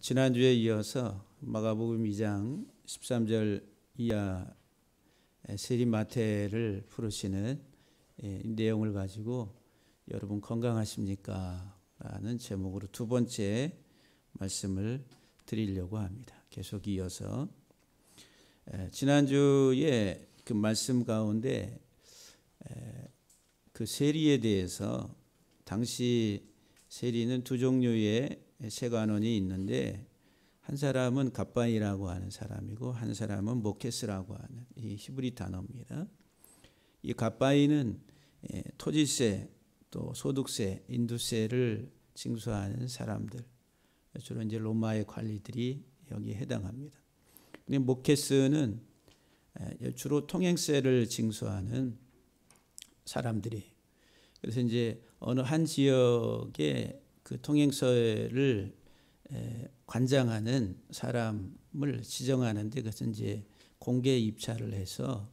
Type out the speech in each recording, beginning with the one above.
지난주에 이어서 마가복음 2장 13절 이하 세리마태를 풀으시는 내용을 가지고 여러분 건강하십니까? 라는 제목으로 두 번째 말씀을 드리려고 합니다. 계속 이어서 지난주에 그 말씀 가운데 그 세리에 대해서 당시 세리는 두 종류의 세관원이 있는데 한 사람은 갑바이라고 하는 사람이고 한 사람은 모케스라고 하는 이 히브리 단어입니다. 이 갑바이는 토지세 또 소득세, 인두세를 징수하는 사람들, 주로 이제 로마의 관리들이 여기에 해당합니다. 근데 모케스는 주로 통행세를 징수하는 사람들이. 그래서 이제 어느 한 지역에 그 통행세를 관장하는 사람을 지정하는데 그것은 이제 공개 입찰을 해서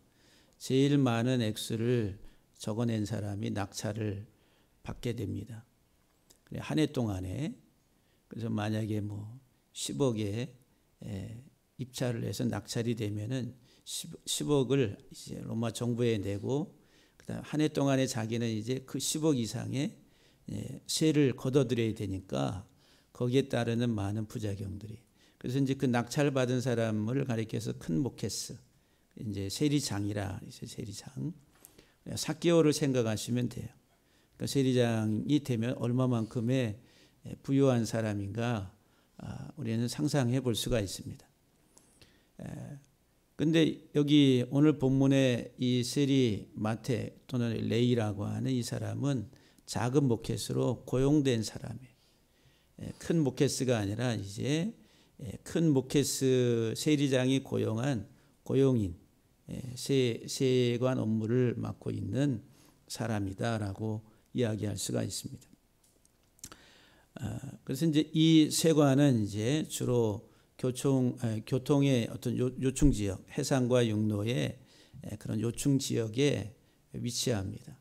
제일 많은 액수를 적어낸 사람이 낙찰을 받게 됩니다. 한 해 동안에. 그래서 만약에 뭐 10억에 입찰을 해서 낙찰이 되면은 10억을 이제 로마 정부에 내고 그다음 한 해 동안에 자기는 이제 그 10억 이상의 세를 걷어들여야 되니까 거기에 따르는 많은 부작용들이. 그래서 이제 그 낙찰 받은 사람을 가리켜서 큰 모케스, 이제 세리장이라 이제 세리장. 사개월을 생각하시면 돼요. 그러니까 세리장이 되면 얼마만큼의 부유한 사람인가 우리는 상상해 볼 수가 있습니다. 근데 여기 오늘 본문의 이 세리 마태 또는 레이라고 하는 이 사람은 작은 모케스로 고용된 사람이에요. 큰 모케스가 아니라 이제 큰 모케스 세리장이 고용한 고용인, 세관 업무를 맡고 있는 사람이다라고 이야기할 수가 있습니다. 그래서 이제 이 세관은 이제 주로 교통의 어떤 요충 지역, 해상과 육로의 그런 요충 지역에 위치합니다.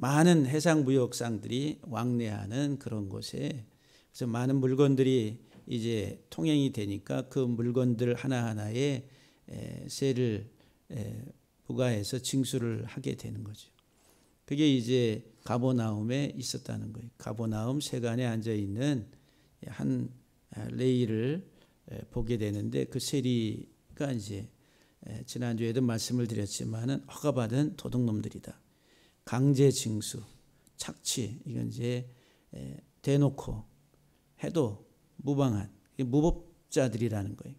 많은 해상 무역상들이 왕래하는 그런 곳에 그래서 많은 물건들이 이제 통행이 되니까 그 물건들 하나하나에 세를 부과해서 징수를 하게 되는 거죠. 그게 이제 가버나움에 있었다는 거예요. 가버나움 세관에 앉아 있는 한 레이를 보게 되는데 그 세리가 이제 지난주에도 말씀을 드렸지만은 허가받은 도둑놈들이다. 강제 징수, 착취, 이건 이제 대놓고 해도 무방한 무법자들이라는 거예요.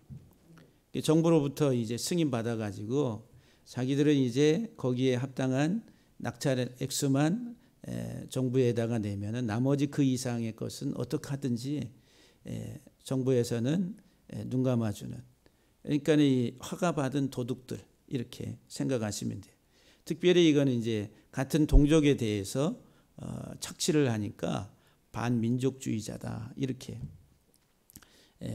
정부로부터 이제 승인 받아가지고 자기들은 이제 거기에 합당한 낙찰 액수만 정부에다가 내면은 나머지 그 이상의 것은 어떻게 하든지 정부에서는 눈 감아주는. 그러니까 이 허가받은 도둑들 이렇게 생각하시면 돼요. 특별히 이거는 이제 같은 동족에 대해서 착취를 하니까 반민족주의자다 이렇게.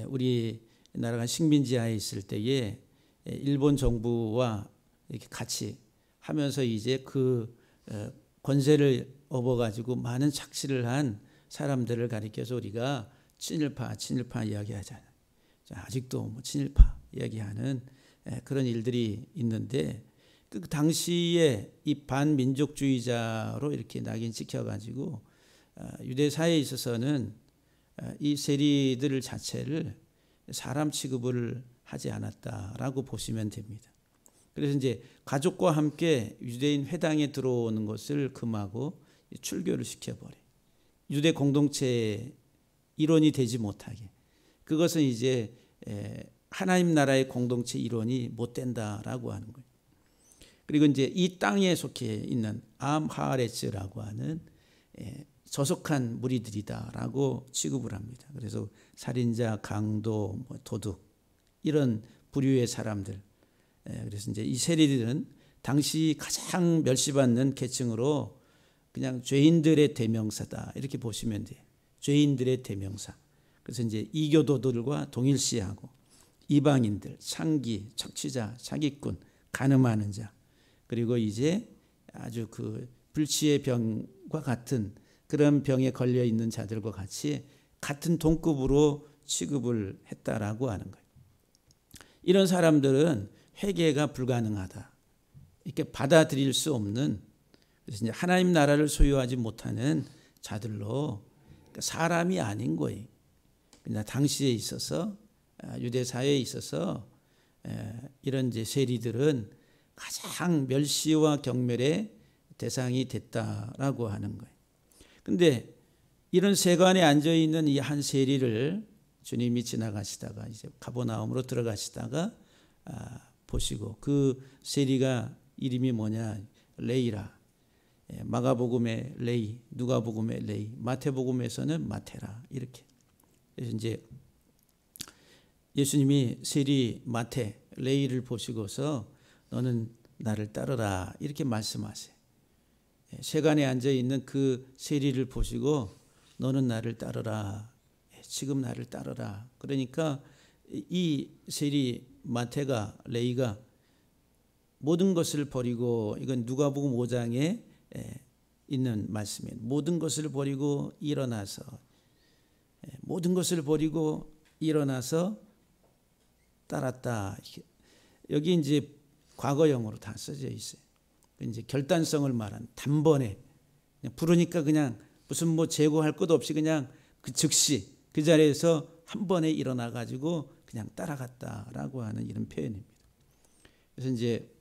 우리 나라가 식민지하에 있을 때에 일본 정부와 이렇게 같이 하면서 이제 그 권세를 업어가지고 많은 착취를 한 사람들을 가리켜서 우리가 친일파 이야기하잖아요. 아직도 뭐 친일파 이야기하는 그런 일들이 있는데 그 당시에 이 반민족주의자로 이렇게 낙인 찍혀가지고 유대 사회에 있어서는 이 세리들 자체를 사람 취급을 하지 않았다라고 보시면 됩니다. 그래서 이제 가족과 함께 유대인 회당에 들어오는 것을 금하고 출교를 시켜버려. 유대 공동체의 일원이 되지 못하게. 그것은 이제 하나님 나라의 공동체 일원이 못 된다라고 하는 거예요. 그리고 이제 이 땅에 속해 있는 암하레츠라고 하는 저속한 무리들이다라고 취급을 합니다. 그래서 살인자, 강도, 도둑 이런 부류의 사람들. 그래서 이제 이 세리들은 당시 가장 멸시받는 계층으로 그냥 죄인들의 대명사다 이렇게 보시면 돼요. 죄인들의 대명사. 그래서 이제 이교도들과 동일시하고 이방인들, 창기, 착취자, 사기꾼, 간음하는 자. 그리고 이제 아주 그 불치의 병과 같은 그런 병에 걸려 있는 자들과 같이 같은 동급으로 취급을 했다라고 하는 거예요. 이런 사람들은 회개가 불가능하다. 이렇게 받아들일 수 없는, 그래서 이제 하나님 나라를 소유하지 못하는 자들로 사람이 아닌 거예요. 그러나 당시에 있어서 유대 사회에 있어서 이런 이제 세리들은 가장 멸시와 경멸의 대상이 됐다라고 하는 거예요. 근데 이런 세관에 앉아 있는 이 한 세리를 주님이 지나가시다가 이제 가버나움으로 들어가시다가 보시고, 그 세리가 이름이 뭐냐? 레이라. 마가복음의 레이, 누가복음의 레이, 마태복음에서는 마테라, 이렇게. 그래서 이제 예수님이 세리 마테 레이를 보시고서 너는 나를 따르라, 이렇게 말씀하세요. 세관에 앉아 있는 그 세리를 보시고 너는 나를 따르라, 지금 나를 따르라. 그러니까 이 세리 마테가, 레이가 모든 것을 버리고, 이건 누가복음 5장에 있는 말씀이에요. 모든 것을 버리고 일어나서, 모든 것을 버리고 일어나서 따랐다. 여기 이제 과거형으로 다 써져 있어요. 이제 결단성을 말한, 단번에 그냥 부르니까 그냥 무슨 뭐 재고할 것도 없이 그냥 그 즉시 그 자리에서 한 번에 일어나 가지고 그냥 따라갔다라고 하는 이런 표현입니다. 그래서 이제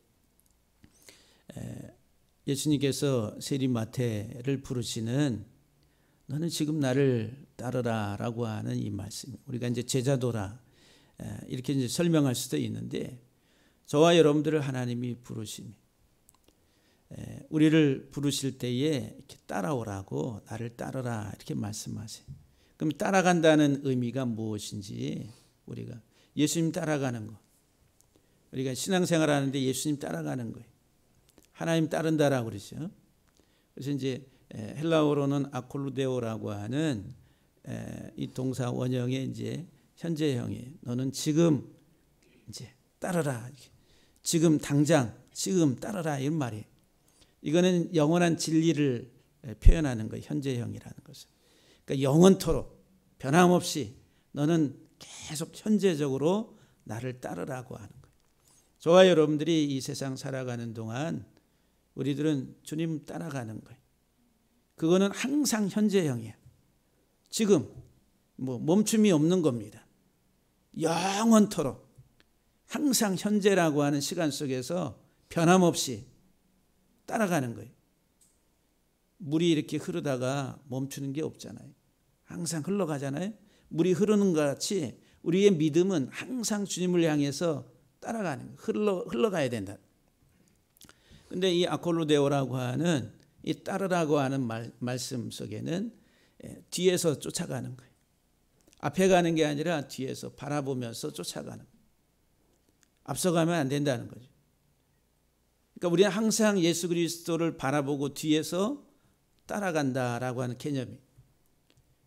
예수님께서 세리 마태를 부르시는 너는 지금 나를 따르라라고 하는 이 말씀, 우리가 이제 제자도라 이렇게 이제 설명할 수도 있는데, 저와 여러분들을 하나님이 부르시니 우리를 부르실 때에 이렇게 따라오라고, 나를 따르라 이렇게 말씀하세요. 그럼 따라간다는 의미가 무엇인지, 우리가 예수님 따라가는 거, 우리가 신앙생활 하는데 예수님 따라가는 거예요. 하나님 따른다라고 그러죠. 그래서 이제 헬라어로는 아콜루데오라고 하는 이 동사 원형의 이제 현재형이에요. 너는 지금 이제 따르라, 지금 당장, 지금 따르라, 이런 말이에요. 이거는 영원한 진리를 표현하는 거예요. 현재형이라는 것은. 그러니까 영원토록 변함없이 너는 계속 현재적으로 나를 따르라고 하는 거예요. 저와 여러분들이 이 세상 살아가는 동안 우리들은 주님 따라가는 거예요. 그거는 항상 현재형이에요. 지금 뭐 멈춤이 없는 겁니다. 영원토록 항상 현재라고 하는 시간 속에서 변함없이 따라가는 거예요. 물이 이렇게 흐르다가 멈추는 게 없잖아요. 항상 흘러가잖아요. 물이 흐르는 것 같이 우리의 믿음은 항상 주님을 향해서 따라가는 거예요. 흘러가야 된다. 근데 이 아콜루데오라고 하는 이 따르라고 하는 말씀 속에는 뒤에서 쫓아가는 거예요. 앞에 가는 게 아니라 뒤에서 바라보면서 쫓아가는 거예요. 앞서가면 안 된다는 거죠. 그러니까 우리는 항상 예수 그리스도를 바라보고 뒤에서 따라간다라고 하는 개념이.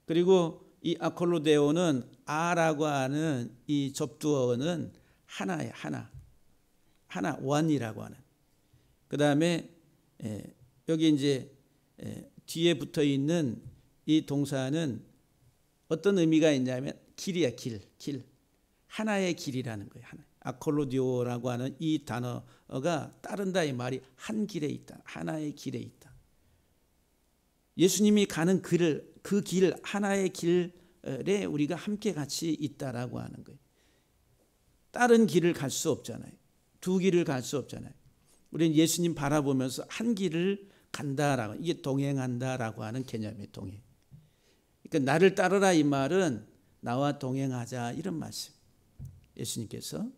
그리고 이 아콜루데오는 아라고 하는 이 접두어는 하나예요. 하나 원이라고 하는. 그 다음에 여기 이제 뒤에 붙어 있는 이 동사는 어떤 의미가 있냐면 길이야, 길. 하나의 길이라는 거예요. 아콜로디오라고 하는 이 단어가 따른다 이 말이 한 길에 있다. 하나의 길에 있다. 예수님이 가는 그 길, 하나의 길에 우리가 함께 같이 있다라고 하는 거예요. 다른 길을 갈 수 없잖아요. 두 길을 갈 수 없잖아요. 우리는 예수님 바라보면서 한 길을 간다라고, 이게 동행한다라고 하는 개념이에요. 동행. 그러니까 나를 따르라 이 말은 나와 동행하자, 이런 말씀. 예수님께서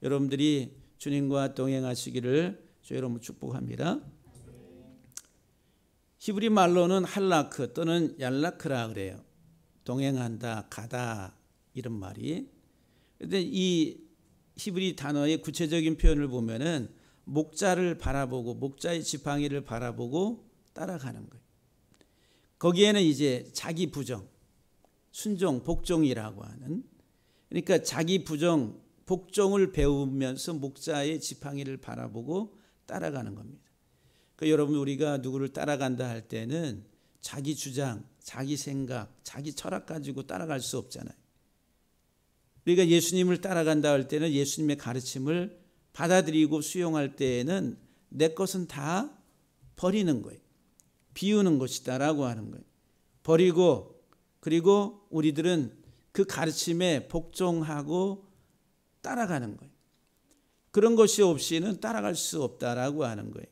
여러분들이 주님과 동행하시기를 주 여러분 축복합니다. 히브리 말로는 할라크 또는 얄라크라 그래요. 동행한다, 가다, 이런 말이. 그런데 이 히브리 단어의 구체적인 표현을 보면은 목자를 바라보고, 목자의 지팡이를 바라보고 따라가는 거예요. 거기에는 이제 자기 부정, 순종, 복종이라고 하는, 그러니까 자기 부정, 복종을 배우면서 목자의 지팡이를 바라보고 따라가는 겁니다. 그러니까 여러분, 우리가 누구를 따라간다 할 때는 자기 주장, 자기 생각, 자기 철학 가지고 따라갈 수 없잖아요. 우리가 예수님을 따라간다 할 때는 예수님의 가르침을 받아들이고 수용할 때에는 내 것은 다 버리는 거예요. 비우는 것이다라고 하는 거예요. 버리고 그리고 우리들은 그 가르침에 복종하고 따라가는 거예요. 그런 것이 없이는 따라갈 수 없다라고 하는 거예요.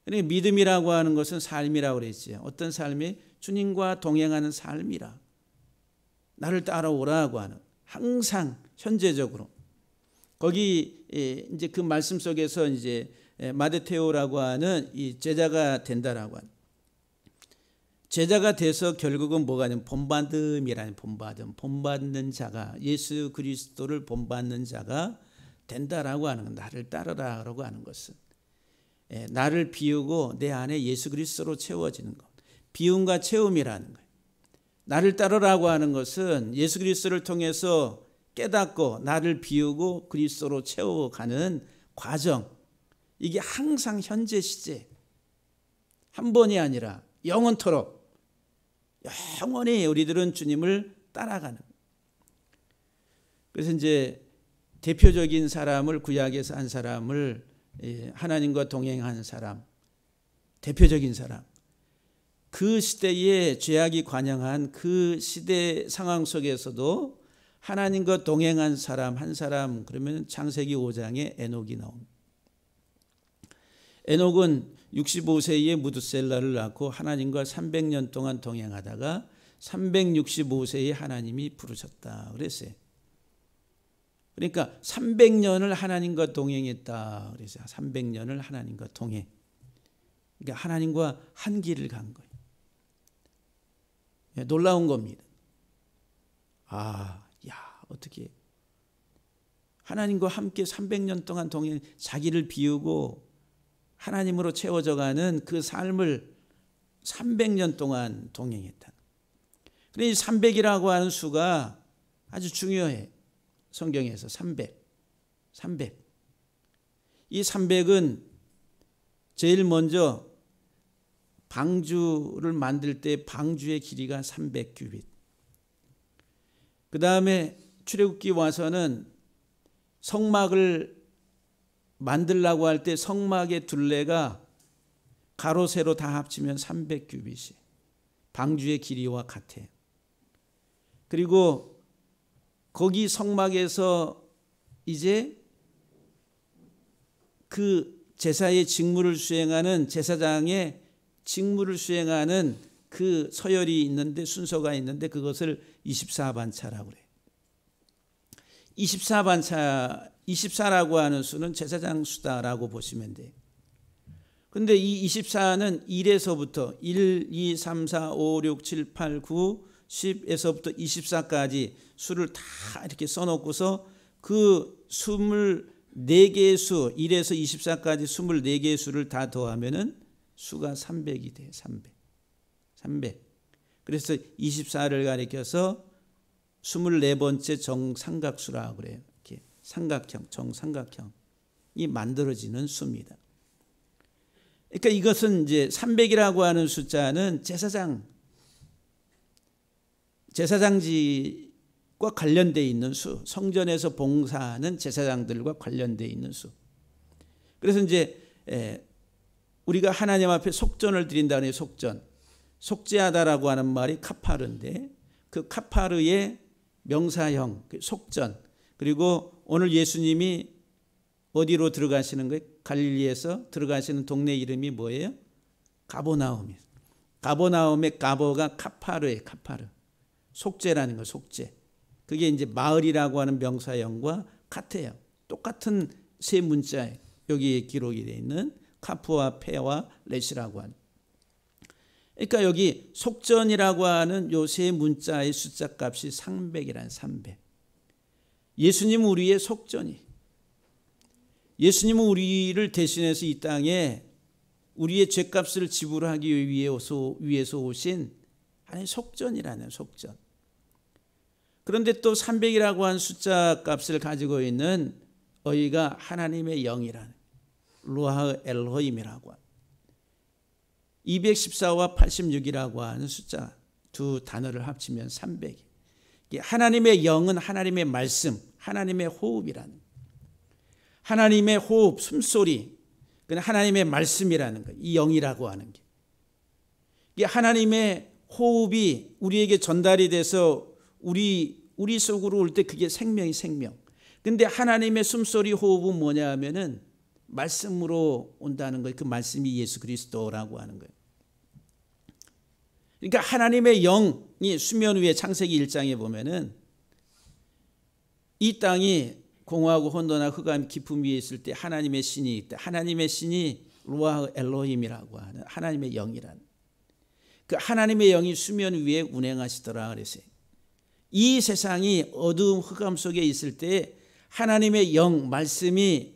그러니까 믿음이라고 하는 것은 삶이라고 그랬지요. 어떤 삶이 주님과 동행하는 삶이라. 나를 따라오라고 하는, 항상 현재적으로. 거기 이제 그 말씀 속에서 이제 마데테오라고 하는 이 제자가 된다라고 하는, 제자가 돼서 결국은 뭐가 되면 본받음이라는, 본받는 자가, 예수 그리스도를 본받는 자가 된다라고 하는 것, 나를 따르라라고 하는 것은 나를 비우고 내 안에 예수 그리스도로 채워지는 것, 비움과 채움이라는 거예요. 나를 따르라고 하는 것은 예수 그리스도를 통해서 깨닫고 나를 비우고 그리스도로 채워가는 과정, 이게 항상 현재 시제, 한 번이 아니라 영원토록 영원히 우리들은 주님을 따라가는. 그래서 이제 대표적인 사람을, 구약에서 한 사람을, 하나님과 동행한 사람, 대표적인 사람, 그 시대에 죄악이 관영한 그 시대 상황 속에서도 하나님과 동행한 사람 한 사람, 그러면 창세기 5장에 에녹이 나옵니다. 에녹은 65세에 무드셀라를 낳고 하나님과 300년 동안 동행하다가 365세에 하나님이 부르셨다 그랬어요. 그러니까 300년을 하나님과 동행했다 그랬어요. 300년을 하나님과 동행. 그러니까 하나님과 한 길을 간 거예요. 놀라운 겁니다. 어떻게 하나님과 함께 300년 동안 동행, 자기를 비우고 하나님으로 채워져가는 그 삶을 300년 동안 동행했다. 그런데 이 300이라고 하는 수가 아주 중요해. 성경에서 300. 이 300은 제일 먼저 방주를 만들 때 방주의 길이가 300규빗. 그 다음에 출애굽기 와서는 성막을 만들라고 할 때 성막의 둘레가 가로 세로 다 합치면 300규빗이 방주의 길이와 같아요. 그리고 거기 성막에서 이제 그 제사의 직무를 수행하는, 제사장의 직무를 수행하는 그 서열이 있는데, 순서가 있는데, 그것을 24반차라고 그래요. 24라고 하는 수는 제사장 수다라고 보시면 돼요. 근데 이 24는 1에서부터 1, 2, 3, 4, 5, 6, 7, 8, 9, 10에서부터 24까지 수를 다 이렇게 써놓고서 그 24개의 수, 1에서 24까지 24개의 수를 다 더하면은 수가 300이 돼요. 300. 그래서 24를 가리켜서 24번째 정삼각수라고 그래요. 이렇게 삼각형, 정삼각형이 만들어지는 수입니다. 그러니까 이것은 이제 300이라고 하는 숫자는 제사장직과 관련되어 있는 수, 성전에서 봉사하는 제사장들과 관련되어 있는 수. 그래서 이제 우리가 하나님 앞에 속전을 드린다는 속전, 속죄하다라고 하는 말이 카파르인데, 그 카파르의 명사형, 속전, 그리고 오늘 예수님이 어디로 들어가시는 거예요? 갈릴리에서 들어가시는 동네 이름이 뭐예요? 가버나움이에요. 가버나움의 가버가 카파르예요. 카파르. 속죄라는 거, 속죄. 그게 이제 마을이라고 하는 명사형과 같아요. 똑같은 세 문자에 여기에 기록이 되어 있는 카프와 페와 렛이라고 하는. 그러니까 여기 속전이라고 하는 요 세 문자의 숫자 값이 300이라는 300. 예수님은 우리의 속전이. 예수님은 우리를 대신해서 이 땅에 우리의 죄값을 지불하기 위해서 오신 하나님의 속전이라는 속전. 그런데 또 300이라고 한 숫자 값을 가지고 있는 어이가 하나님의 영이라는 루아흐 엘로힘이라고 하는 214와 86이라고 하는 숫자 두 단어를 합치면 300. 하나님의 영은 하나님의 말씀, 하나님의 호흡이라는, 하나님의 호흡, 숨소리, 그건 하나님의 말씀이라는 거예요. 이 영이라고 하는 게. 이게 하나님의 호흡이 우리에게 전달이 돼서 우리 속으로 올 때 그게 생명이 생명. 근데 하나님의 숨소리 호흡은 뭐냐 하면은 말씀으로 온다는 거예요. 그 말씀이 예수 그리스도라고 하는 거예요. 그러니까 하나님의 영이 수면 위에 창세기 1장에 보면은 이 땅이 공허하고 혼돈하고 흑암 깊음 위에 있을 때 하나님의 신이 있다. 하나님의 신이 루아 엘로힘이라고 하는 하나님의 영이라는, 그 하나님의 영이 수면 위에 운행하시더라 그랬어요. 이 세상이 어두움 흑암 속에 있을 때 하나님의 영 말씀이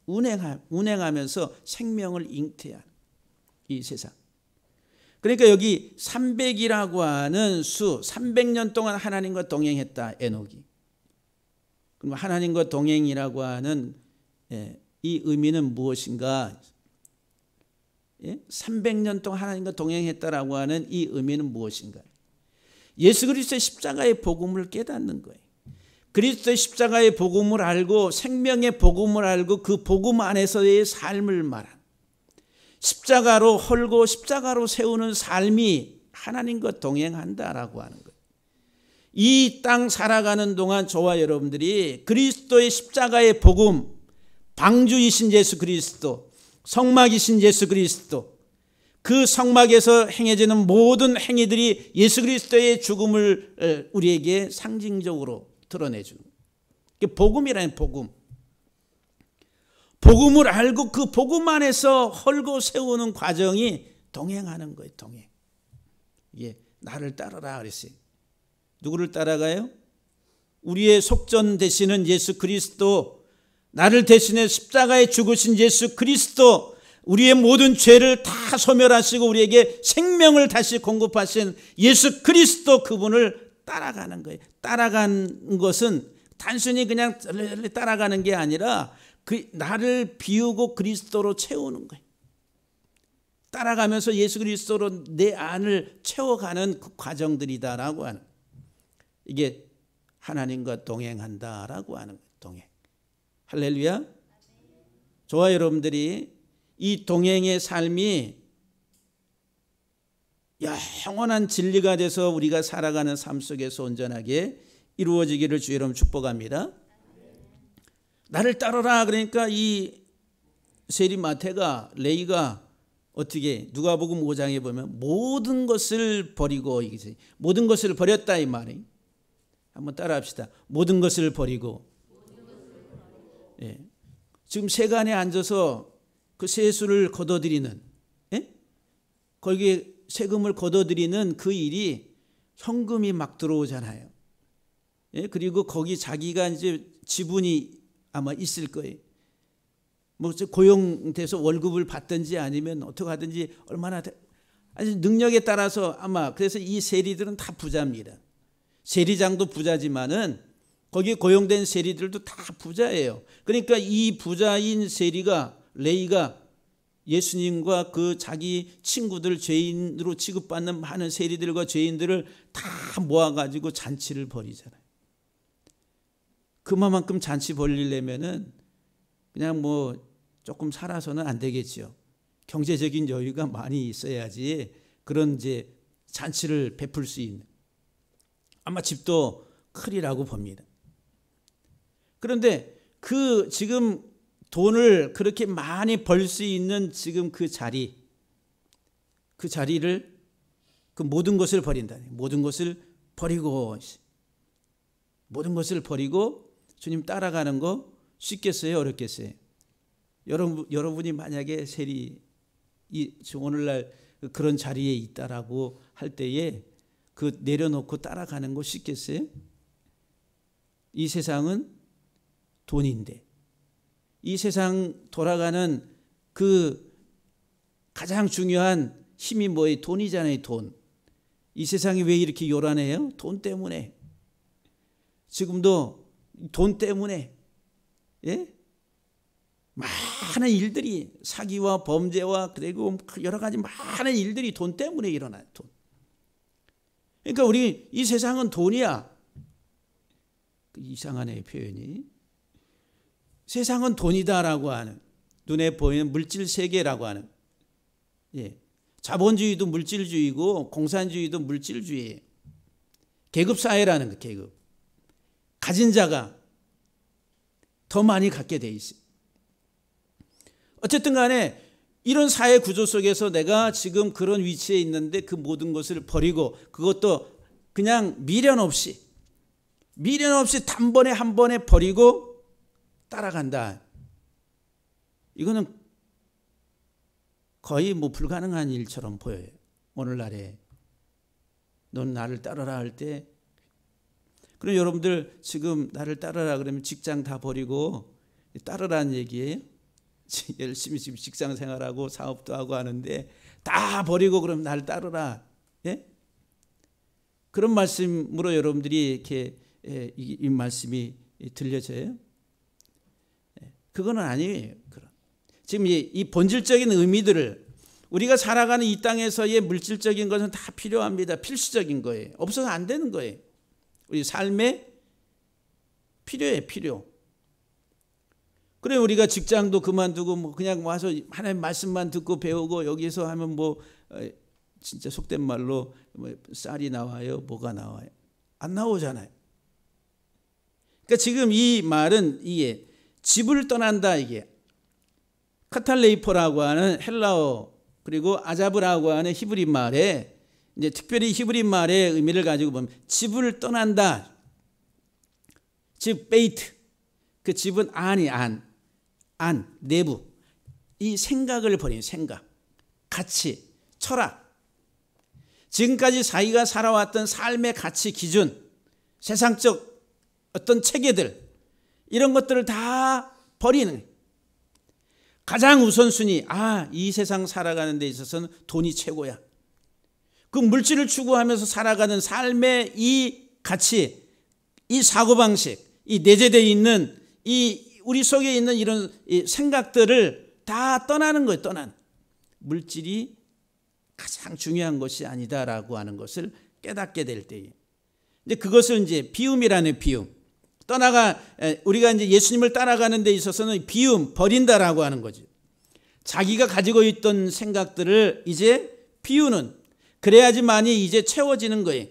운행하면서 생명을 잉태하는 이 세상. 그러니까 여기 300이라고 하는 수, 300년 동안 하나님과 동행했다 에녹이. 그럼 하나님과 동행이라고 하는 이 의미는 무엇인가? 300년 동안 하나님과 동행했다라고 하는 이 의미는 무엇인가? 예수 그리스도의 십자가의 복음을 깨닫는 거예요. 그리스도의 십자가의 복음을 알고 생명의 복음을 알고 그 복음 안에서의 삶을 말한, 십자가로 헐고 십자가로 세우는 삶이 하나님과 동행한다라고 하는 거예요. 이 땅 살아가는 동안 저와 여러분들이 그리스도의 십자가의 복음, 방주이신 예수 그리스도, 성막이신 예수 그리스도, 그 성막에서 행해지는 모든 행위들이 예수 그리스도의 죽음을 우리에게 상징적으로 드러내주는 거예요. 복음이라는 복음. 복음을 알고 그 복음 안에서 헐고 세우는 과정이 동행하는 거예요. 동행. 이게 나를 따르라 그랬어요. 누구를 따라가요? 우리의 속전 되시는 예수 그리스도, 나를 대신해 십자가에 죽으신 예수 그리스도, 우리의 모든 죄를 다 소멸하시고 우리에게 생명을 다시 공급하신 예수 그리스도, 그분을 따라가는 거예요. 따라가는 것은 단순히 그냥 따라가는 게 아니라 그 나를 비우고 그리스도로 채우는 거예요. 따라가면서 예수 그리스도로 내 안을 채워가는 그 과정들이다라고 하는, 이게 하나님과 동행한다라고 하는 거예요. 동행. 할렐루야. 저와 여러분들이 이 동행의 삶이 영원한 진리가 돼서 우리가 살아가는 삶 속에서 온전하게 이루어지기를 주 여러분 축복합니다. 나를 따르라 그러니까 이 세리마태가, 레이가 어떻게, 누가복음 5장에 보면 모든 것을 버리고, 모든 것을 버렸다 이 말이. 한번 따라합시다. 모든 것을 버리고. 예. 지금 세간에 앉아서 그 세수를 걷어들이는, 거기에 세금을 걷어들이는 그 일이 현금이 막 들어오잖아요. 그리고 거기 자기가 이제 지분이 아마 있을 거예요. 뭐 고용돼서 월급을 받든지 아니면 어떻게 하든지 얼마나 아니 능력에 따라서 아마, 그래서 이 세리들은 다 부자입니다. 세리장도 부자지만은 거기에 고용된 세리들도 다 부자예요. 그러니까 이 부자인 세리가, 레이가 예수님과 그 자기 친구들, 죄인으로 취급받는 많은 세리들과 죄인들을 다 모아가지고 잔치를 벌이잖아요. 그만큼 잔치 벌리려면은 그냥 뭐 조금 살아서는 안 되겠죠. 경제적인 여유가 많이 있어야지 그런 이제 잔치를 베풀 수 있는, 아마 집도 크리라고 봅니다. 그런데 그 지금 돈을 그렇게 많이 벌 수 있는 지금 그 자리를 그 모든 것을 버린다. 모든 것을 버리고 주님 따라가는 거 쉽겠어요? 어렵겠어요? 여러분이 만약에 오늘날 그런 자리에 있다라고 할 때에 그 내려놓고 따라가는 거 쉽겠어요? 이 세상은 돈인데, 이 세상 돌아가는 그 가장 중요한 힘이 뭐예요? 돈이잖아요. 돈. 이 세상이 왜 이렇게 요란해요? 돈 때문에. 지금도 돈 때문에 많은 일들이, 사기와 범죄와 그리고 여러 가지 많은 일들이 돈 때문에 일어나요. 돈. 그러니까 우리 이 세상은 돈이야. 이상하네 표현이. 세상은 돈이다라고 하는, 눈에 보이는 물질 세계라고 하는, 자본주의도 물질주의고 공산주의도 물질주의예요. 계급사회라는 거, 계급. 가진 자가 더 많이 갖게 돼 있어요. 어쨌든 간에 이런 사회 구조 속에서 내가 지금 그런 위치에 있는데 그 모든 것을 버리고, 그것도 그냥 미련 없이 단번에 한 번에 버리고 따라간다. 이거는 거의 불가능한 일처럼 보여요. 오늘날에 넌 나를 따르라 할 때, 그럼 여러분들 지금 나를 따르라 그러면 직장 다 버리고 따르라는 얘기예요? 열심히 지금 직장 생활하고 사업도 하고 하는데 다 버리고 그럼 나를 따르라. 예? 그런 말씀으로 여러분들이 이렇게 이 말씀이 들려져요? 그거는 아니에요. 지금 이 본질적인 의미들을, 우리가 살아가는 이 땅에서의 물질적인 것은 다 필요합니다. 필수적인 거예요. 없어서 안 되는 거예요. 우리 삶에 필요해, 필요. 그래 우리가 직장도 그만두고 그냥 와서 하나님 말씀만 듣고 배우고 여기서 하면 진짜 속된 말로 쌀이 나와요, 뭐가 나와요? 안 나오잖아요. 그러니까 지금 이 말은 이게 집을 떠난다, 이게 카탈레이포라고 하는 헬라어, 그리고 아자브라고 하는 히브리 말에, 이제 특별히 히브리 말의 의미를 가지고 보면 집을 떠난다. 집 베이트, 그 집은 안, 내부, 이 생각을 버리는 생각, 가치, 철학, 지금까지 자기가 살아왔던 삶의 가치 기준, 세상적 어떤 체계들, 이런 것들을 다 버리는, 가장 우선순위, 이 세상 살아가는 데 있어서는 돈이 최고야. 그 물질을 추구하면서 살아가는 삶의 이 가치, 이 사고방식, 이 내재되어 있는 이 우리 속에 있는 이런 생각들을 다 떠나는 거예요. 물질이 가장 중요한 것이 아니다라고 하는 것을 깨닫게 될 때에, 이제 그것을 이제 비움이라는 비움. 우리가 이제 예수님을 따라가는 데 있어서는 비움, 버린다라고 하는 거죠. 자기가 가지고 있던 생각들을 이제 비우는, 그래야지만이 이제 채워지는 거예요.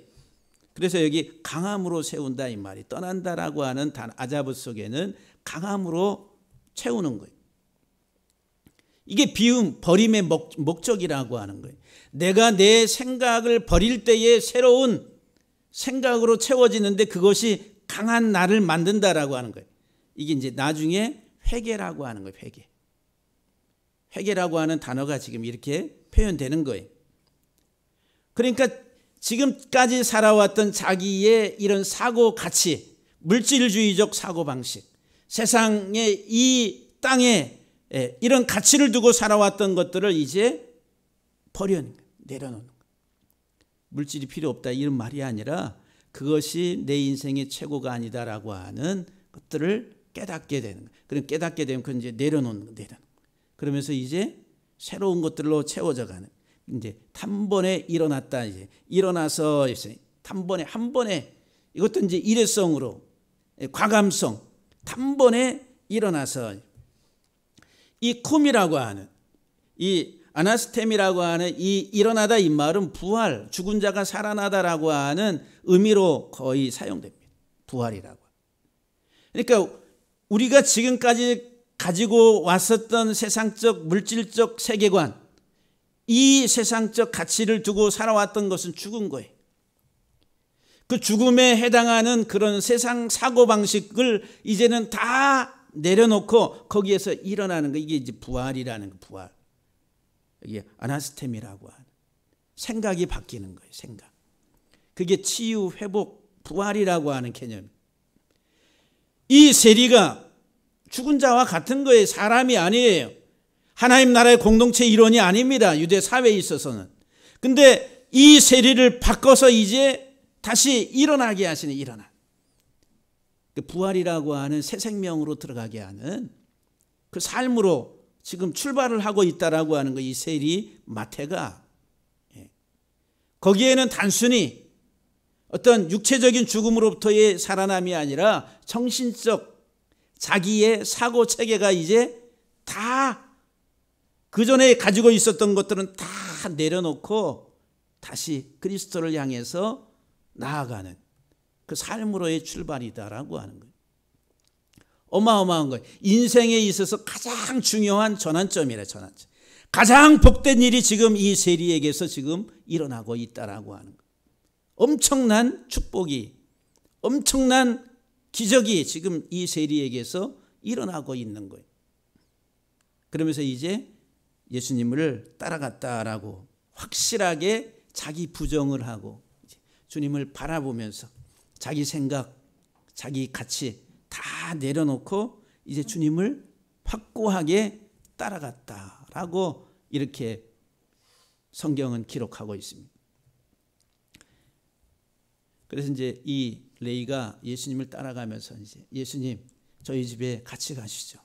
그래서 여기 강함으로 세운다 이 말이, 떠난다라고 하는 아자브 속에는 강함으로 채우는 거예요. 이게 비움, 버림의 목적이라고 하는 거예요. 내가 내 생각을 버릴 때에 새로운 생각으로 채워지는데 그것이 강한 나를 만든다라고 하는 거예요. 이게 이제 나중에 회개라고 하는 거예요. 회개라고 하는 단어가 지금 이렇게 표현되는 거예요. 그러니까 지금까지 살아왔던 자기의 이런 사고 가치, 물질주의적 사고 방식, 세상의 이 땅에 이런 가치를 두고 살아왔던 것들을 이제 버려놓는 거예요. 내려놓는 거예요. 물질이 필요 없다 이런 말이 아니라 그것이 내 인생의 최고가 아니다라고 하는 것들을 깨닫게 되는 거예요. 그럼 깨닫게 되면 그건 이제 내려놓는 거예요. 그러면서 이제 새로운 것들로 채워져 가는, 이제 단번에 일어났다, 이제 일어나서 단번에 한 번에, 이것도 이제 일회성으로, 과감성, 단번에 일어나서 이 쿰이라고 하는, 이 아나스템이라고 하는 이 일어나다 이 말은 부활, 죽은 자가 살아나다라고 하는 의미로 거의 사용됩니다. 부활이라고. 그러니까 우리가 지금까지 가지고 왔었던 세상적 물질적 세계관, 이 세상적 가치를 두고 살아왔던 것은 죽은 거예요. 그 죽음에 해당하는 그런 세상 사고방식을 이제는 다 내려놓고 거기에서 일어나는 거, 이게 이제 부활이라는 거, 부활. 이게 아나스템이라고 하는, 생각이 바뀌는 거예요. 생각. 그게 치유, 회복, 부활이라고 하는 개념. 이 세리가 죽은 자와 같은 거예요. 사람이 아니에요. 하나님 나라의 공동체 일원이 아닙니다. 유대 사회에 있어서는. 근데 이 세리를 바꿔서 이제 다시 일어나게 하시는, 일어나. 부활이라고 하는 새 생명으로 들어가게 하는 그 삶으로 지금 출발을 하고 있다라고 하는 거, 이 세리 마태가. 거기에는 단순히 어떤 육체적인 죽음으로부터의 살아남이 아니라 정신적 자기의 사고 체계가 이제 다 그전에 가지고 있었던 것들은 다 내려놓고 다시 그리스도를 향해서 나아가는 그 삶으로의 출발이다라고 하는 거예요. 어마어마한 거예요. 인생에 있어서 가장 중요한 전환점이래, 전환점. 가장 복된 일이 지금 이 세리에게서 지금 일어나고 있다라고 하는 거예요. 엄청난 축복이, 엄청난 기적이 지금 이 세리에게서 일어나고 있는 거예요. 그러면서 이제 예수님을 따라갔다라고 확실하게 자기 부정을 하고 주님을 바라보면서 자기 생각, 자기 가치 다 내려놓고 이제 주님을 확고하게 따라갔다라고 이렇게 성경은 기록하고 있습니다. 그래서 이제 이 레이가 예수님을 따라가면서 이제 예수님 저희 집에 같이 가시죠.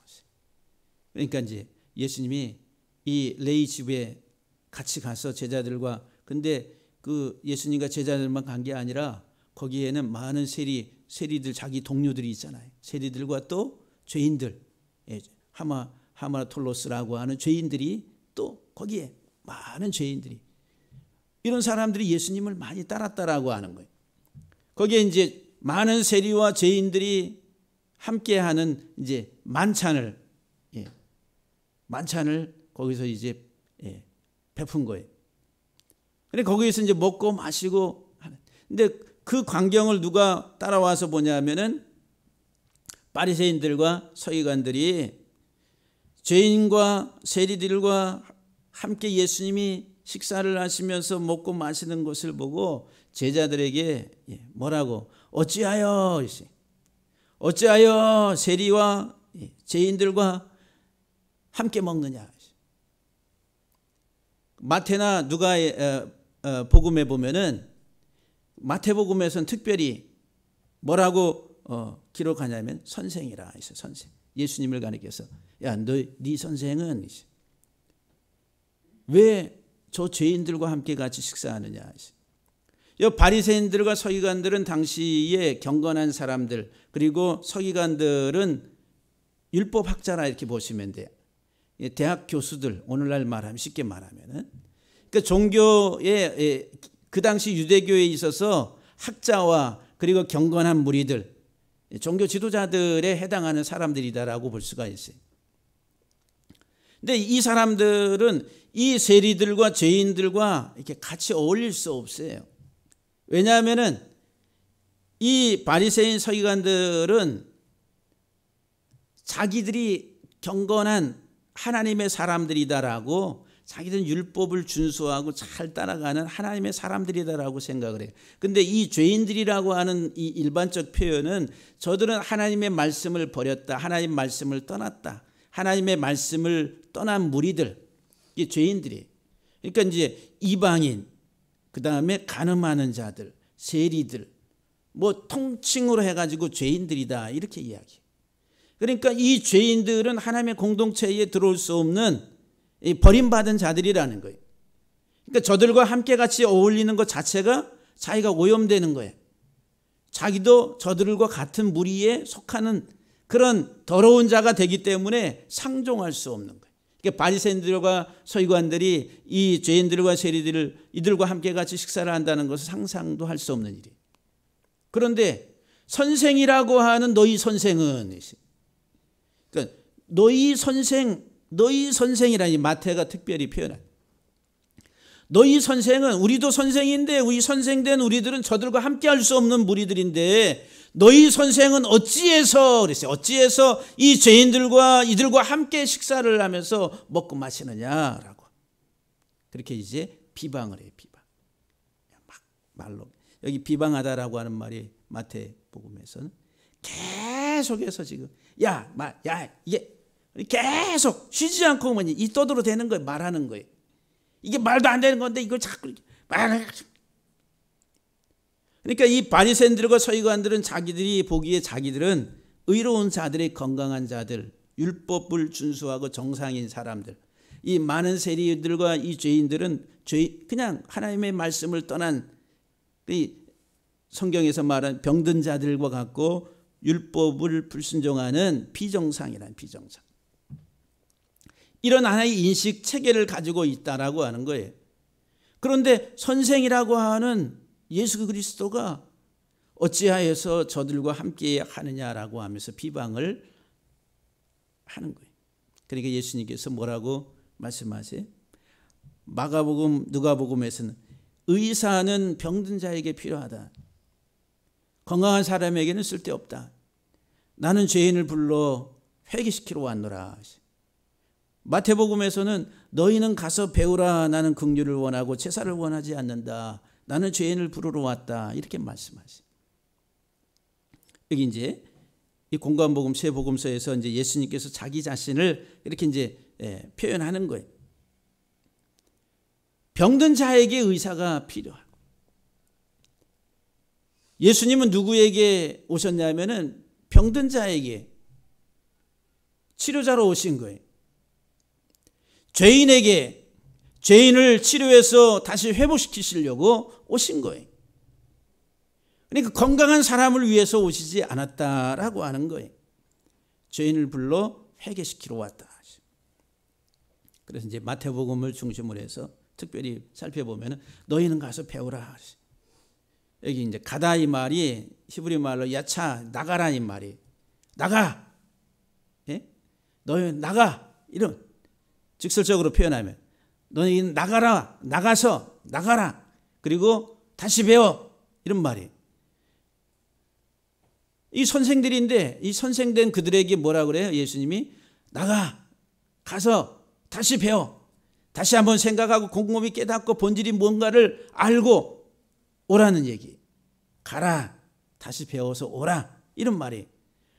그러니까 이제 예수님이 이 레이 집에 같이 가서 제자들과, 근데 그 예수님과 제자들만 간 게 아니라 거기에는 많은 세리들 자기 동료들이 있잖아요. 세리들과 또 죄인들, 하마톨로스라고 하는 죄인들이 또 거기에 많은 죄인들이, 이런 사람들이 예수님을 많이 따랐다라고 하는 거예요. 거기에 이제 많은 세리와 죄인들이 함께하는 이제 만찬을 거기서 이제 베푼 거예요. 근데 거기에서 이제 먹고 마시고 하는. 근데 그 광경을 누가 따라와서 보냐면은 바리새인들과 서기관들이 죄인과 세리들과 함께 예수님이 식사를 하시면서 먹고 마시는 것을 보고 제자들에게 뭐라고, 어찌하여 세리와 죄인들과 함께 먹느냐. 마태나 누가의 복음에 보면은, 마태복음에서는 특별히 뭐라고 기록하냐면 선생이라 했어요. 선생. 예수님을 가리켜서 야, 네 선생은 왜 저 죄인들과 함께 같이 식사하느냐. 바리새인들과 서기관들은 당시에 경건한 사람들, 그리고 서기관들은 율법학자라 이렇게 보시면 돼요. 대학 교수들, 오늘날 말하면 쉽게 말하면은, 그러니까 종교의 그 당시 유대교에 있어서 학자와 그리고 경건한 무리들, 종교 지도자들에 해당하는 사람들이다라고 볼 수가 있어요. 근데 이 사람들은 이 세리들과 죄인들과 이렇게 같이 어울릴 수 없어요. 왜냐하면은 이 바리새인 서기관들은 자기들이 경건한 하나님의 사람들이다라고, 자기들은 율법을 준수하고 잘 따라가는 하나님의 사람들이다라고 생각을 해요. 근데 이 죄인들이라고 하는 이 일반적 표현은 저들은 하나님의 말씀을 버렸다, 하나님 말씀을 떠났다, 하나님의 말씀을 떠난 무리들, 이게 죄인들이에요. 그러니까 이제 이방인, 그 다음에 가늠하는 자들, 세리들, 뭐 통칭으로 해가지고 죄인들이다 이렇게 이야기해요. 그러니까 이 죄인들은 하나님의 공동체에 들어올 수 없는 버림받은 자들이라는 거예요. 그러니까 저들과 함께 같이 어울리는 것 자체가 자기가 오염되는 거예요. 자기도 저들과 같은 무리에 속하는 그런 더러운 자가 되기 때문에 상종할 수 없는 거예요. 그러니까 바리새인들과 서기관들이 이 죄인들과 세리들을 이들과 함께 같이 식사를 한다는 것은 상상도 할 수 없는 일이에요. 그런데 선생이라고 하는 너희 선생은, 그러니까 너희 선생이라니 마태가 특별히 표현한, 너희 선생은, 우리도 선생인데 우리 선생된 우리들은 저들과 함께 할 수 없는 무리들인데 너희 선생은 어찌해서 그랬어요. 어찌해서 이 죄인들과 이들과 함께 식사를 하면서 먹고 마시느냐라고. 그렇게 이제 비방을 해요. 비방. 막 말로. 여기 비방하다라고 하는 말이 마태복음에서는 계속해서 지금 이게 계속 쉬지 않고 뭐니 이 떠들어 대는 거예요. 말하는 거예요. 이게 말도 안 되는 건데 이걸 자꾸 말하는. 그러니까 이 바리새인들과 서기관들은 자기들이 보기에 자기들은 의로운 자들의 건강한 자들, 율법을 준수하고 정상인 사람들, 이 많은 세리들과 이 죄인들은 그냥 하나님의 말씀을 떠난 이 성경에서 말한 병든 자들과 같고 율법을 불순종하는 비정상이란 비정상. 이런 하나의 인식 체계를 가지고 있다라고 하는 거예요. 그런데 선생이라고 하는 예수 그리스도가 어찌하여서 저들과 함께 하느냐라고 하면서 비방을 하는 거예요. 그러니까 예수님께서 뭐라고 말씀하세요? 마가복음, 누가복음에서는 의사는 병든 자에게 필요하다. 건강한 사람에게는 쓸데없다. 나는 죄인을 불러 회개시키러 왔노라. 마태복음에서는 너희는 가서 배우라. 나는 긍휼을 원하고 제사를 원하지 않는다. 나는 죄인을 부르러 왔다. 이렇게 말씀하세요. 여기 이제 이 공관복음 세 복음서에서 이제 예수님께서 자기 자신을 이렇게 이제 표현하는 거예요. 병든 자에게 의사가 필요하고, 예수님은 누구에게 오셨냐면은 병든 자에게 치료자로 오신 거예요. 죄인에게 죄인을 치료해서 다시 회복시키시려고 오신 거예요. 그러니까 건강한 사람을 위해서 오시지 않았다라고 하는 거예요. 죄인을 불러 회개시키러 왔다. 그래서 이제 마태복음을 중심으로 해서 특별히 살펴보면 너희는 가서 배우라. 여기 이제 가다 이 말이 히브리 말로 야차, 나가라 이 말이. 나가. 예? 너희 나가. 이런 직설적으로 표현하면 너희 나가라. 나가서 나가라. 그리고 다시 배워. 이런 말이. 이 선생들인데 이 선생된 그들에게 뭐라 그래요? 예수님이 나가. 가서 다시 배워. 다시 한번 생각하고 곰곰이 깨닫고 본질이 뭔가를 알고 오라는 얘기. 가라. 다시 배워서 오라. 이런 말이.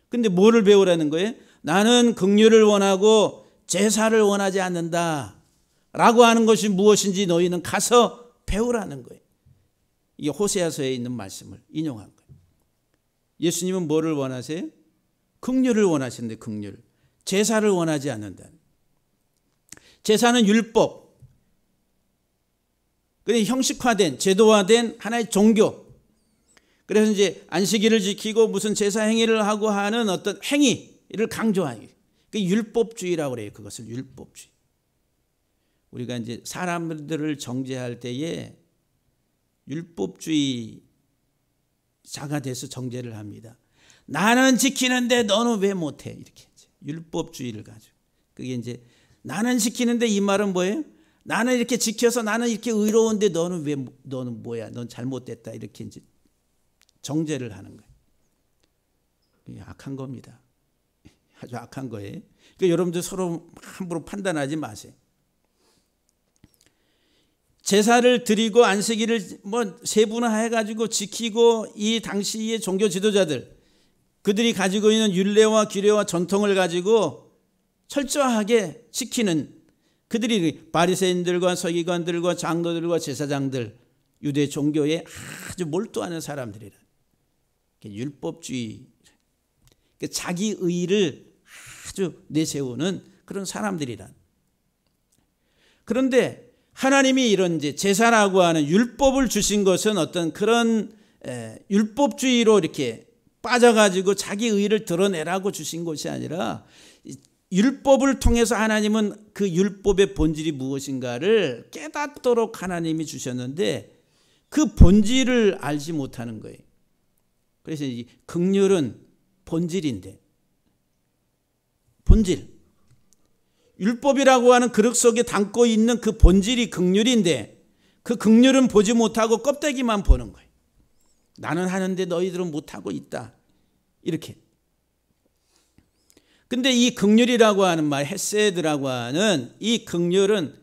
근데 뭐를 배우라는 거예요? 나는 긍휼을 원하고 제사를 원하지 않는다. 라고 하는 것이 무엇인지 너희는 가서 배우라는 거예요. 이게 호세아서에 있는 말씀을 인용한 거예요. 예수님은 뭐를 원하세요? 긍휼을 원하시는데 긍휼. 제사를 원하지 않는다. 제사는 율법. 그래 형식화된 제도화된 하나의 종교. 그래서 이제 안식일을 지키고 무슨 제사 행위를 하고 하는 어떤 행위를 강조하는 그 율법주의라고 그래요. 그것을 율법주의. 우리가 이제 사람들을 정죄할 때에 율법주의자가 돼서 정죄를 합니다. 나는 지키는데 너는 왜 못해? 이렇게 이제 율법주의를 가지고. 그게 이제 나는 지키는데 이 말은 뭐예요? 나는 이렇게 지켜서 나는 이렇게 의로운데 너는 왜 너는 뭐야? 넌 잘못됐다. 이렇게 이제 정죄를 하는 거예요. 그게 악한 겁니다. 아주 악한 거예요. 그러니까 여러분들 서로 함부로 판단하지 마세요. 제사를 드리고 안식일을 뭐 세분화해 가지고 지키고 이 당시의 종교 지도자들 그들이 가지고 있는 율례와 규례와 전통을 가지고 철저하게 지키는 그들이 바리새인들과 서기관들과 장로들과 제사장들 유대 종교에 아주 몰두하는 사람들이라. 율법주의, 자기 의를 아주 내세우는 그런 사람들이란. 그런데 하나님이 이런 이제 제사라고 하는 율법을 주신 것은 어떤 그런 율법주의로 이렇게 빠져가지고 자기 의를 드러내라고 주신 것이 아니라 율법을 통해서 하나님은 그 율법의 본질이 무엇인가를 깨닫도록 하나님이 주셨는데 그 본질을 알지 못하는 거예요. 그래서 이 긍휼은 본질인데 본질. 율법이라고 하는 그릇 속에 담고 있는 그 본질이 긍휼인데 그 긍휼은 보지 못하고 껍데기만 보는 거예요. 나는 하는데 너희들은 못하고 있다. 이렇게. 근데 이 긍휼이라고 하는 말, 헤세드라고 하는 이 긍휼은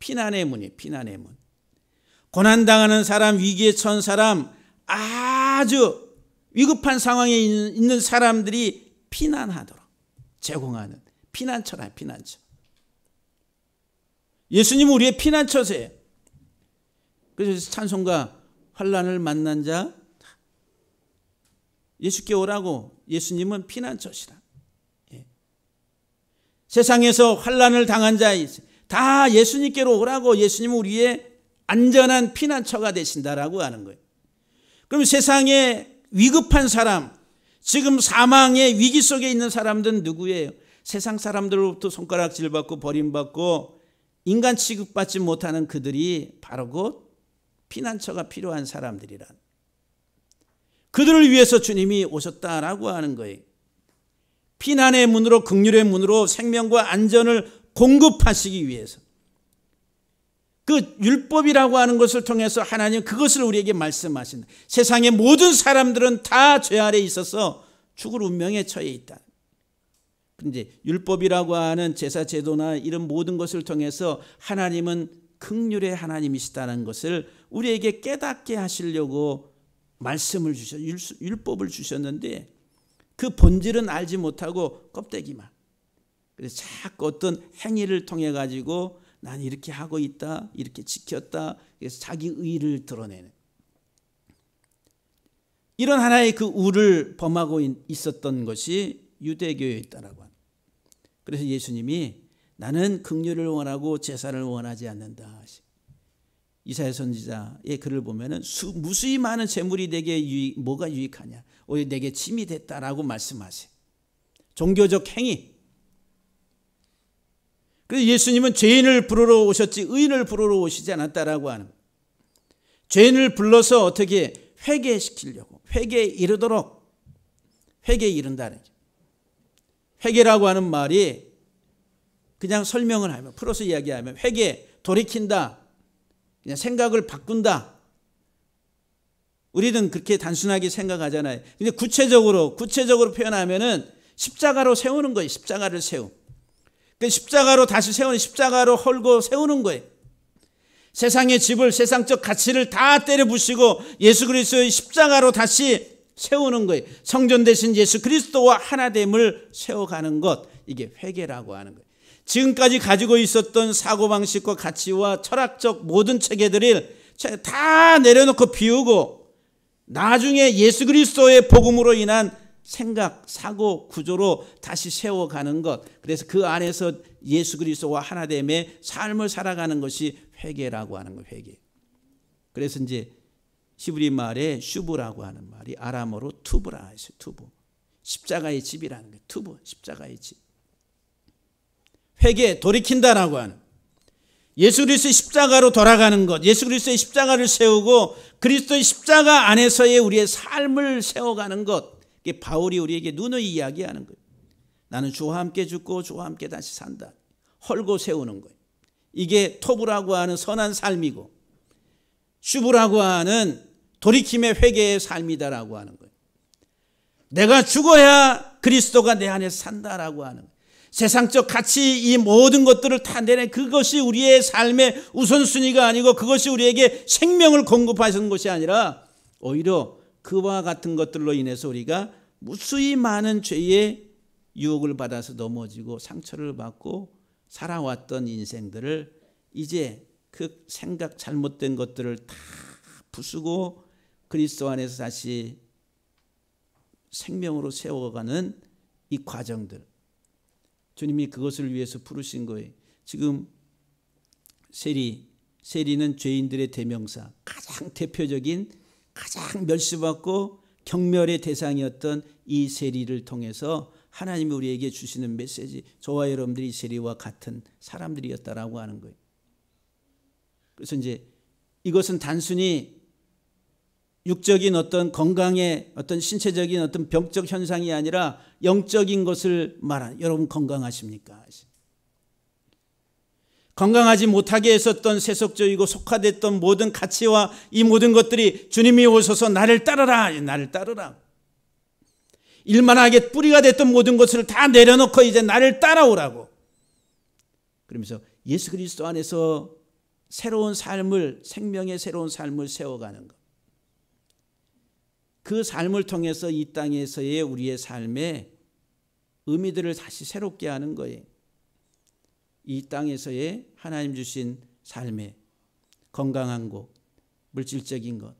피난의 문이에요. 피난의 문. 고난당하는 사람, 위기에 처한 사람, 아주 위급한 상황에 있는 사람들이 피난하도록 제공하는 피난처라. 피난처. 예수님은 우리의 피난처세요. 그래서 찬송가 환난을 만난 자 예수께 오라고. 예수님은 피난처시라. 예. 세상에서 환난을 당한 자 다 예수님께로 오라고. 예수님은 우리의 안전한 피난처가 되신다라고 하는 거예요. 그럼 세상에 위급한 사람, 지금 사망의 위기 속에 있는 사람들은 누구예요? 세상 사람들로부터 손가락질 받고 버림받고 인간 취급받지 못하는 그들이 바로 곧 피난처가 필요한 사람들이란, 그들을 위해서 주님이 오셨다라고 하는 거예요. 피난의 문으로, 긍휼의 문으로 생명과 안전을 공급하시기 위해서. 그 율법이라고 하는 것을 통해서 하나님 그것을 우리에게 말씀하신다. 세상의 모든 사람들은 다 죄 아래에 있어서 죽을 운명에 처해 있다. 그런데 율법이라고 하는 제사 제도나 이런 모든 것을 통해서 하나님은 긍휼의 하나님이시다는 것을 우리에게 깨닫게 하시려고 말씀을 율법을 주셨는데 그 본질은 알지 못하고 껍데기만. 그래서 자꾸 어떤 행위를 통해 가지고 난 이렇게 하고 있다, 이렇게 지켰다, 그래서 자기 의의를 드러내는 이런 하나의 그 우를 범하고 있었던 것이 유대교였다라고 합니다. 그래서 예수님이 나는 긍휼을 원하고 제사를 원하지 않는다. 이사야 선지자의 글을 보면은 무수히 많은 재물이 내게 뭐가 유익하냐, 오히려 내게 침이 됐다라고 말씀하세요. 종교적 행위. 그래서 예수님은 죄인을 부르러 오셨지 의인을 부르러 오시지 않았다라고 하는, 죄인을 불러서 어떻게 회개시키려고, 회개에 이르도록, 회개에 이른다는 거죠. 회개라고 하는 말이 그냥 설명을 하면, 풀어서 이야기하면 회개, 돌이킨다, 그냥 생각을 바꾼다. 우리는 그렇게 단순하게 생각하잖아요. 근데 구체적으로 표현하면은 십자가로 세우는 거예요. 십자가를 세우. 그 십자가로 다시 세우는, 십자가로 헐고 세우는 거예요. 세상의 집을, 세상적 가치를 다 때려 부수고 예수 그리스도의 십자가로 다시 세우는 거예요. 성전 대신 예수 그리스도와 하나됨을 세워가는 것, 이게 회개라고 하는 거예요. 지금까지 가지고 있었던 사고방식과 가치와 철학적 모든 체계들을 다 내려놓고 비우고 나중에 예수 그리스도의 복음으로 인한 생각, 사고, 구조로 다시 세워가는 것. 그래서 그 안에서 예수 그리스도와 하나됨의 삶을 살아가는 것이 회개라고 하는 거예요. 회개. 그래서 이제 히브리 말에 슈브라고 하는 말이 아람어로 투브라 했어요. 투브. 십자가의 집이라는 거예요. 투브, 십자가의 집. 회개, 돌이킨다라고 하는, 예수 그리스도의 십자가로 돌아가는 것, 예수 그리스도의 십자가를 세우고 그리스도의 십자가 안에서의 우리의 삶을 세워가는 것, 이게 바울이 우리에게 누누이 이야기하는 거예요. 나는 주와 함께 죽고 주와 함께 다시 산다. 헐고 세우는 거예요. 이게 토브라고 하는 선한 삶이고 슈브라고 하는 돌이킴의 회개의 삶이다라고 하는 거예요. 내가 죽어야 그리스도가 내 안에서 산다라고 하는 거예요. 세상적 가치, 이 모든 것들을 다 내내, 그것이 우리의 삶의 우선순위가 아니고 그것이 우리에게 생명을 공급하시는 것이 아니라 오히려 그와 같은 것들로 인해서 우리가 무수히 많은 죄의 유혹을 받아서 넘어지고 상처를 받고 살아왔던 인생들을 이제 그 생각, 잘못된 것들을 다 부수고 그리스도 안에서 다시 생명으로 세워가는 이 과정들, 주님이 그것을 위해서 부르신 거예요. 지금 세리는 죄인들의 대명사, 가장 대표적인, 가장 멸시받고 경멸의 대상이었던 이 세리를 통해서 하나님이 우리에게 주시는 메시지, 저와 여러분들이 세리와 같은 사람들이었다라고 하는 거예요. 그래서 이제 이것은 단순히 육적인 어떤 건강의 어떤 신체적인 어떤 병적 현상이 아니라 영적인 것을 말하는, 여러분 건강하십니까? 건강하지 못하게 했었던 세속적이고 속화됐던 모든 가치와 이 모든 것들이 주님이 오셔서 나를 따르라, 나를 따르라. 일만하게 뿌리가 됐던 모든 것을 다 내려놓고 이제 나를 따라오라고. 그러면서 예수 그리스도 안에서 새로운 삶을, 생명의 새로운 삶을 세워가는 것. 그 삶을 통해서 이 땅에서의 우리의 삶의 의미들을 다시 새롭게 하는 거예요. 이 땅에서의 하나님 주신 삶의 건강한 것, 물질적인 것,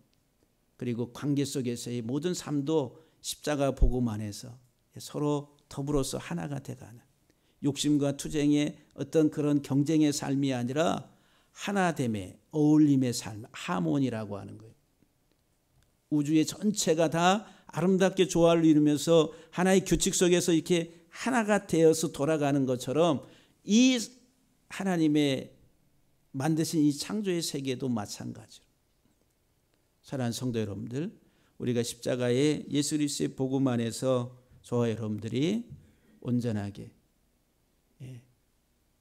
그리고 관계 속에서의 모든 삶도 십자가 복음 안에서 서로 더불어서 하나가 돼가는, 욕심과 투쟁의 어떤 그런 경쟁의 삶이 아니라 하나됨의, 어울림의 삶, 하모니라고 하는 거예요. 우주의 전체가 다 아름답게 조화를 이루면서 하나의 규칙 속에서 이렇게 하나가 되어서 돌아가는 것처럼 이 하나님의 만드신 이 창조의 세계도 마찬가지로 사랑하는 성도 여러분들, 우리가 십자가의 예수 그리스도의 복음 안에서 저와 여러분들이 온전하게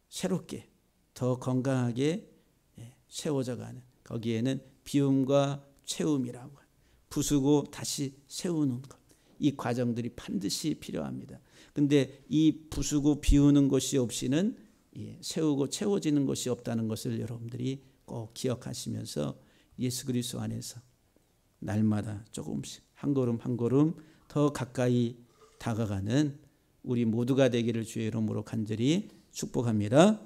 새롭게 더 건강하게 세워져가는, 거기에는 비움과 채움이라고 부수고 다시 세우는 것, 이 과정들이 반드시 필요합니다. 근데 이 부수고 비우는 것이 없이는 세우고 채워지는 것이 없다는 것을 여러분들이 꼭 기억하시면서 예수 그리스도 안에서 날마다 조금씩 한 걸음 한 걸음 더 가까이 다가가는 우리 모두가 되기를 주의 이름으로 간절히 축복합니다.